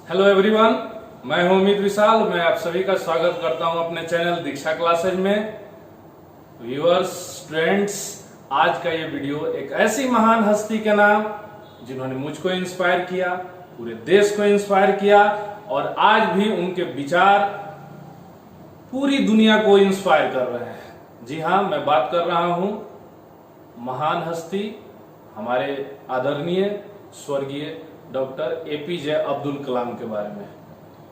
Hello everyone, मैं हूं अमित विशाल। मैं आप सभी का स्वागत करता हूं अपने चैनल दीक्षा क्लासेज में। व्यूअर्स, स्टूडेंट्स, आज का ये वीडियो एक ऐसी महान हस्ती के नाम जिन्होंने मुझको इंस्पायर किया, पूरे देश को इंस्पायर किया और आज भी उनके विचार पूरी दुनिया को इंस्पायर कर रहे हैं। जी हाँ, मैं बात कर रहा हूं महान हस्ती, हमारे आदरणीय स्वर्गीय डॉक्टर एपीजे अब्दुल कलाम के बारे में।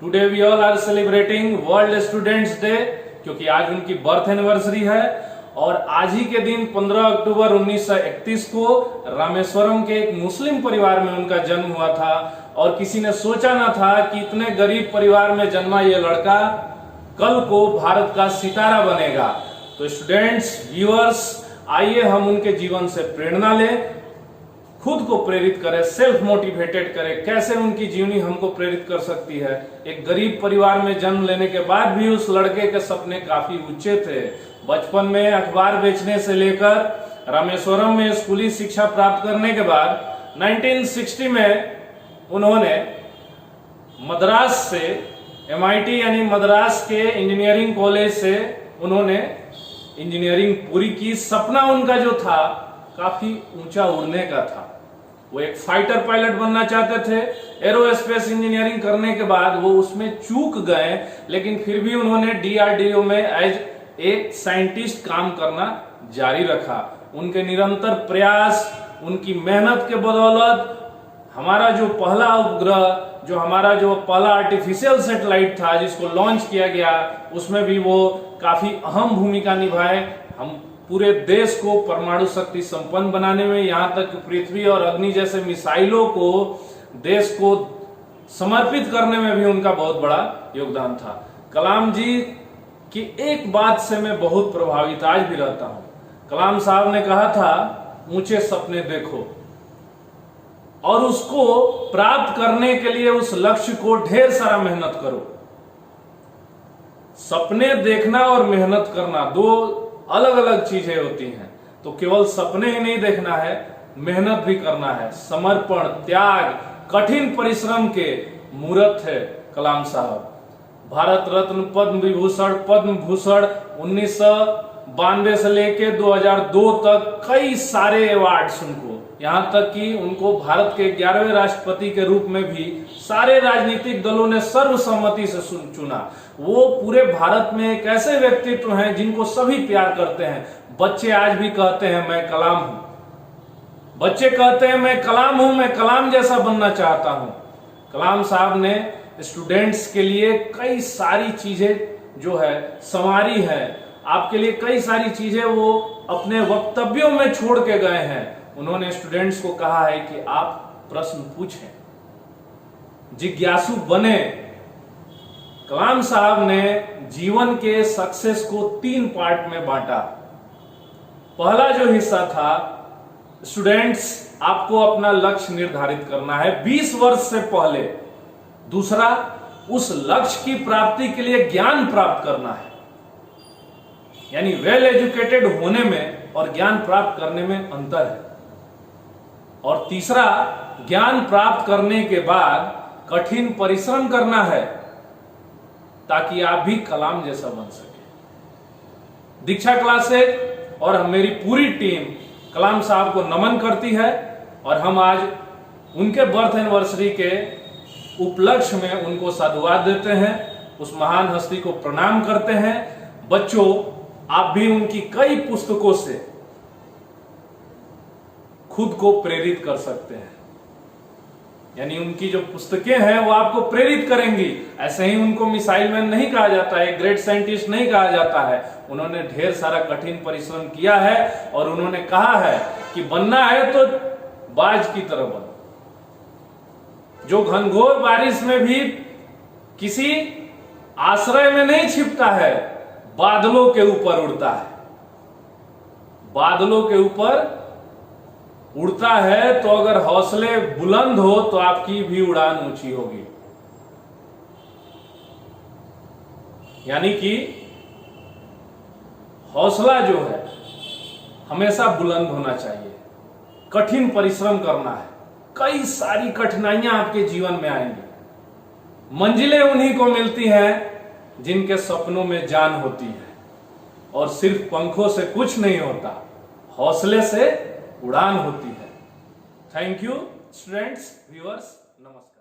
Today we all are celebrating world students day, क्योंकि आज उनकी बर्थ एनिवर्सरी है। और आज ही के दिन 15 अक्टूबर 1931 को रामेश्वरम के एक मुस्लिम परिवार में उनका जन्म हुआ था। और किसी ने सोचा ना था कि इतने गरीब परिवार में जन्मा ये लड़का कल को भारत का सितारा बनेगा। तो स्टूडेंट्स, व्यूअर्स, आइए हम उनके जीवन से प्रेरणा लें, खुद को प्रेरित करें, सेल्फ मोटिवेटेड करें। कैसे उनकी जीवनी हमको प्रेरित कर सकती है। एक गरीब परिवार में जन्म लेने के बाद भी उस लड़के के सपने काफी ऊंचे थे। बचपन में अखबार बेचने से लेकर रामेश्वरम में स्कूली शिक्षा प्राप्त करने के बाद 1960 में उन्होंने मद्रास से MIT यानी मद्रास के इंजीनियरिंग कॉलेज से उन्होंने इंजीनियरिंग पूरी की। सपना उनका जो था काफी ऊंचा उड़ने का था। वो एक फाइटर पायलट बनना चाहते थे। एरोस्पेस इंजीनियरिंग करने के बाद वो उसमें चूक गए, लेकिन फिर भी उन्होंने DRDO में एज एक साइंटिस्ट काम करना जारी रखा। उनके निरंतर प्रयास, उनकी मेहनत के बदौलत हमारा जो पहला उपग्रह, जो हमारा जो पहला आर्टिफिशियल सैटेलाइट था जिसको लॉन्च किया गया, उसमें भी वो काफी अहम भूमिका निभाए। हम पूरे देश को परमाणु शक्ति संपन्न बनाने में, यहां तक पृथ्वी और अग्नि जैसे मिसाइलों को देश को समर्पित करने में भी उनका बहुत बड़ा योगदान था। कलाम जी की एक बात से मैं बहुत प्रभावित आज भी रहता हूं। कलाम साहब ने कहा था, ऊंचे सपने देखो और उसको प्राप्त करने के लिए उस लक्ष्य को ढेर सारा मेहनत करो। सपने देखना और मेहनत करना दो अलग अलग चीजें होती हैं। तो केवल सपने ही नहीं देखना है, मेहनत भी करना है। समर्पण, त्याग, कठिन परिश्रम के मूर्त है कलाम साहब। भारत रत्न, पद्म विभूषण, पद्म भूषण 1992 से लेके 2002 तक कई सारे अवार्ड्स उनको, यहां तक कि उनको भारत के 11वें राष्ट्रपति के रूप में भी सारे राजनीतिक दलों ने सर्वसम्मति से चुना। वो पूरे भारत में एक ऐसे व्यक्तित्व हैं जिनको सभी प्यार करते हैं। बच्चे आज भी कहते हैं मैं कलाम हूं। बच्चे कहते हैं मैं कलाम हूं, मैं कलाम जैसा बनना चाहता हूं। कलाम साहब ने स्टूडेंट्स के लिए कई सारी चीजें जो है संवारी है। आपके लिए कई सारी चीजें वो अपने वक्तव्यों में छोड़ के गए हैं। उन्होंने स्टूडेंट्स को कहा है कि आप प्रश्न पूछें, जिज्ञासु बने। कलाम साहब ने जीवन के सक्सेस को 3 पार्ट में बांटा। पहला जो हिस्सा था, स्टूडेंट्स आपको अपना लक्ष्य निर्धारित करना है 20 वर्ष से पहले। दूसरा, उस लक्ष्य की प्राप्ति के लिए ज्ञान प्राप्त करना है, यानी वेल एजुकेटेड होने में और ज्ञान प्राप्त करने में अंतर है। और तीसरा, ज्ञान प्राप्त करने के बाद कठिन परिश्रम करना है ताकि आप भी कलाम जैसा बन सके। दीक्षा क्लासेज और मेरी पूरी टीम कलाम साहब को नमन करती है और हम आज उनके बर्थ एनिवर्सरी के उपलक्ष्य में उनको साधुवाद देते हैं, उस महान हस्ती को प्रणाम करते हैं। बच्चों, आप भी उनकी कई पुस्तकों से खुद को प्रेरित कर सकते हैं, यानी उनकी जो पुस्तकें हैं वो आपको प्रेरित करेंगी। ऐसे ही उनको मिसाइल मैन नहीं कहा जाता है, ग्रेट साइंटिस्ट नहीं कहा जाता है। उन्होंने ढेर सारा कठिन परिश्रम किया है और उन्होंने कहा है कि बनना है तो बाज की तरह बनो, जो घनघोर बारिश में भी किसी आश्रय में नहीं छिपता है, बादलों के ऊपर उड़ता है। बादलों के ऊपर उड़ता है तो अगर हौसले बुलंद हो तो आपकी भी उड़ान ऊंची होगी। यानी कि हौसला जो है हमेशा बुलंद होना चाहिए। कठिन परिश्रम करना है, कई सारी कठिनाइयां आपके जीवन में आएंगी, मंजिलें उन्हीं को मिलती हैं जिनके सपनों में जान होती है, और सिर्फ पंखों से कुछ नहीं होता, हौसले से उड़ान होती है। थैंक यू स्टूडेंट्स, व्यूअर्स, नमस्कार।